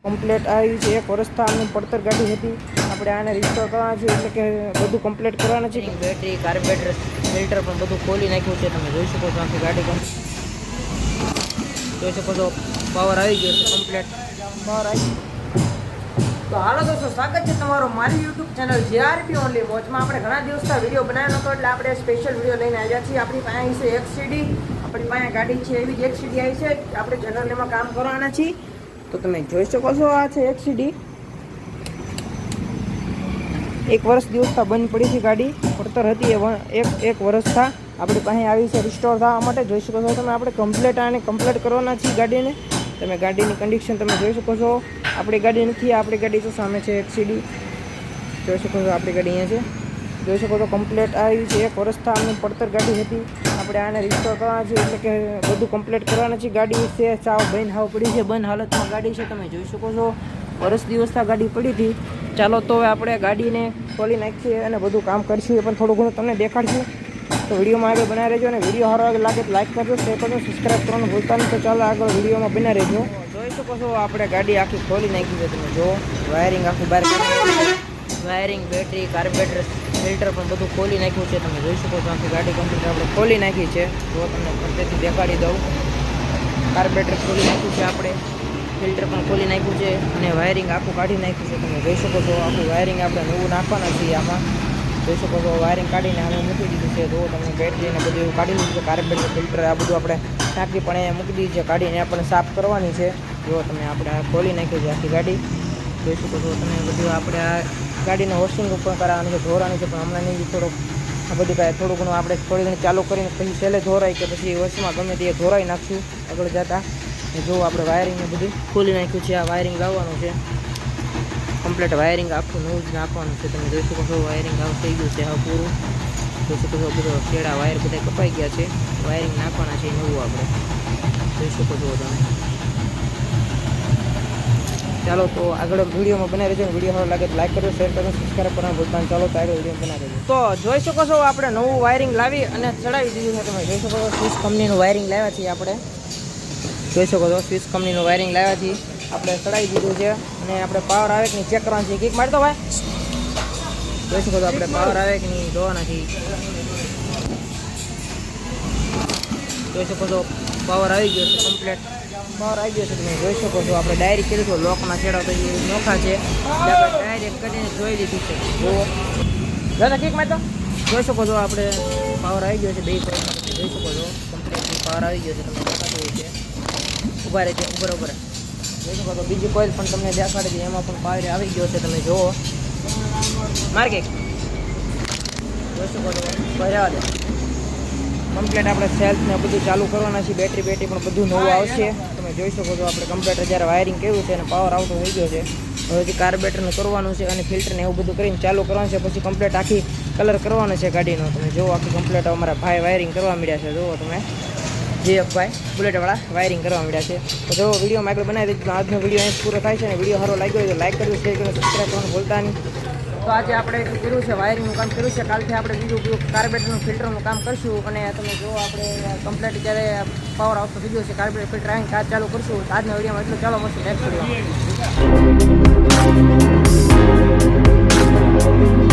complete આવી છે 1 વર્ષથી આમની પડતર ગાડી હતી આપણે આને રિસ્ટોર કરવાના છે એટલે કે બધું કમ્પ્લીટ કરવાના છે બેટરી કાર્બોરેટર ફિલ્ટર પણ બધું ખોલી નાખ્યું છે તમે જોઈ શકો છો આખી ગાડી જોઈ શકો છો પાવર આવી ગયો છે કમ્પ્લીટ પાવર આવી તો હાલો દોસ્તો સ્વાગત છે તમારું મારી YouTube ચેનલ JRP ઓનલી વોચમાં આપણે ઘણા દિવસથી વિડીયો બનાવ્યો નતો એટલે આપણે સ્પેશિયલ વિડીયો લઈને આવ્યા છીએ આપણી પાસે છે XCD આપણી પાસે ગાડી છે એવી જ XCD આવી છે આપણે જનરલ એમાં કામ કરવાના છીએ તો તમે જોઈ શકો છો આ છે XCD 1 વર્ષ દિવસથી બંધ પડી છે ગાડી પડતર હતી એક વર્ષથી આપણી પાસે આવી છે રિસ્ટોર થવા માટે જોઈ શકો છો તમે આપણે કમ્પ્લીટ કરવાના છીએ ગાડીને તમે ગાડીની કન્ડિશન તમે જોઈ શકો છો આપણી ગાડી નથી આપણી ગાડી તો સામે છે XCD જોઈ શકો છો આપણી ગાડી અહીંયા છે જોઈ શકો છો કમ્પ્લીટ આવી છે 1 વર્ષથી આમની પડતર ગાડી હતી આપણે આને રિસ્ટોર કરવાના છે એટલે કે બધું કમ્પ્લીટ કરવાના છે ગાડી છે સાવ બંધ હાવ પડી છે બંધ હાલતમાં ગાડી છે તમે જોઈ શકો છો વર્ષ દિવસથી ગાડી પડી હતી ચાલો તો હવે આપણે ગાડીને ખોલી નાખીએ અને બધું કામ કરીશું એ પણ થોડું ઘણું તમને દેખાડશું તો વિડીયોમાં આગળ બનાવી રહેજો અને વિડીયો સારો લાગે તો લાઈક કરજો શેર કરજો સબસ્ક્રાઈબ કરવાનું ભૂલતા નહીં તો ચાલો આગળ વિડીયોમાં બનાવી રહેજો જોઈ શકો છો આપણે ગાડી આખી ખોલી નાખી છે તમે જો વાયરિંગ આખું બહાર વાયરિંગ બેટરી કાર્બોરેટર ફિલ્ટર પણ બધું ખોલી નાખ્યું છે તમે જોઈ શકો છો આખી ગાડી કમ્પ્લીટ આપણે ખોલી નાખી છે જો તમને ફરતેથી દેખાડી દઉં કાર્બોરેટર ખોલી નાખ્યું છે આપણે ફિલ્ટર પણ ખોલી નાખ્યું છે અને વાયરિંગ આખું કાઢી નાખ્યું છે તમે જોઈ શકો છો આખું વાયરિંગ આપણે નવું નાખવાના છીએ આમાં જોઈ શકો છો વાયરિંગ કાઢીને અમે મૂકી દીધું છે જો તમને બેટરી ને બધું એવું કાઢી લીધું છે કાર્બોરેટર ફિલ્ટર આ બધું આપણે ટાંકી પણ અહીંયા મૂકી દીધી છે કાઢીને આપણે સાફ કરવાની છે જો તમે આપણે ખોલી નાખી છે આખી ગાડી જોઈ શકો છો તમે બધું આપણે આ ગાડીને વોશિંગ પણ કરાવવાનું છે ધોરાનું છે પણ હમણાં નહીં થોડુંક આ બધું કાંઈ થોડું ઘણું આપણે થોડી ઘણી ચાલુ કરીને પછી છેલ્લે ધોરાય કે પછી વર્ષમાં ગમે તે ધોરાઈ નાખશું આગળ જતાં જો આપણે વાયરિંગને બધું ખોલી નાખ્યું છે આ વાયરિંગ લાવવાનું છે કમ્પ્લીટ વાયરિંગ આખું નવું જ નાખવાનું છે તમે જોઈ શકો છો વાયરિંગ આવું થઈ ગયું છે હવે પૂરું જોઈ શકો છો બધો છેડા વાયર બધા કપાઈ ગયા છે વાયરિંગ નાખવાના છે નવું આપણે જોઈ શકો છો તમે ચાલો તો આગળ વિડીયોમાં બનાવી રહેજો વિડીયો સારો લાગે તો લાઈક કરજો શેર કરજો સબસ્ક્રાઈબ કરવાનું ભૂલતા નહીં ચાલો તો આગળ વિડીયો બનાવી રહેજો તો જોઈ શકો છો આપણે નવું વાયરિંગ લાવી અને ચડાવી દીધું છે તમે જોઈ શકો છો સ્વિસ કંપનીનું વાયરિંગ લાવ્યા છીએ આપણે જોઈ શકો છો સ્વિસ કંપનીનું વાયરિંગ લાવ્યા છીએ આપણે ચડાવી દીધું છે અને આપણે પાવર આવે કે નહીં ચેક કરવાનું છે કીક મારતો ભાઈ જોઈ શકો છો આપણે પાવર આવે કે નહીં જોવાના છીએ જોઈ શકો છો પાવર આવી ગયો છે કમ્પ્લીટ પાવર આવી ગયો છે તમે જોઈ શકો છો આપણે ડાયરી કર્યું છે લોકના છેડા તો એ નોખા છે ડાયરેક્ટ કરીને જોઈ લીધું છે જુઓ દાદા કીક મારતો જોઈ શકો છો આપણે પાવર આવી ગયો છે બે જોઈ શકો છો કમ્પ્લીટ પાવર આવી ગયો છે તમને દેખાતું હોય છે ઉભા રહે છે ઉપર જોઈ શકો તો બીજી કોઇલ પણ તમને દેખાડે છે એમાં પણ પાવર આવી ગયો છે તમે જુઓ માર્કે જોઈ શકો છો કોઈ રહેવા દે કમ્પ્લીટ આપણે સેલ્ફ ને બધું ચાલુ કરવાના છે બેટરી પણ બધું નવું આવશે તમે જોઈ શકો છો આપણે કમ્પ્લીટ જ્યારે વાયરિંગ કર્યું છે અને પાવર આવતો થઈ ગયો છે હવેથી કાર્બોરેટરનું કરવાનું છે અને ફિલ્ટરને એવું બધું કરીને ચાલુ કરવાનું છે પછી કમ્પ્લીટ આખી કલર કરવાનો છે ગાડીનો તમે જુઓ આખી કમ્પ્લીટ અમારા ભાઈ વાયરિંગ કરવા મળ્યા છે જુઓ તમે ભાઈ બુલેટવાળા વાયરિંગ કરવા મળ્યા છે તો જો વિડીયોમાં આગળ બનાવી દીધું આજનો વિડીયો અહીં પૂરો થાય છે અને વિડીયો સારો લાગ્યો હોય તો લાઈક કરજો શેર કરજો સબસ્ક્રાઈબ કરવાનું ભૂલતા નહીં તો આજે આપણે કર્યું છે વાયરિંગનું કામ કર્યું છે કાલથી આપણે બીજું કાર્બોરેટરનું ફિલ્ટરનું કામ કરીશું અને તમે જો આપણે કમ્પ્લીટ જ્યારે પાવર આવતો થઈ ગયો છે કાર્બોરેટર ફિલ્ટર આવીને કાચ ચાલુ કરશું આજના વિડીયોમાં એટલું ચાલો મળશે નેક્સ્ટ વિડીયો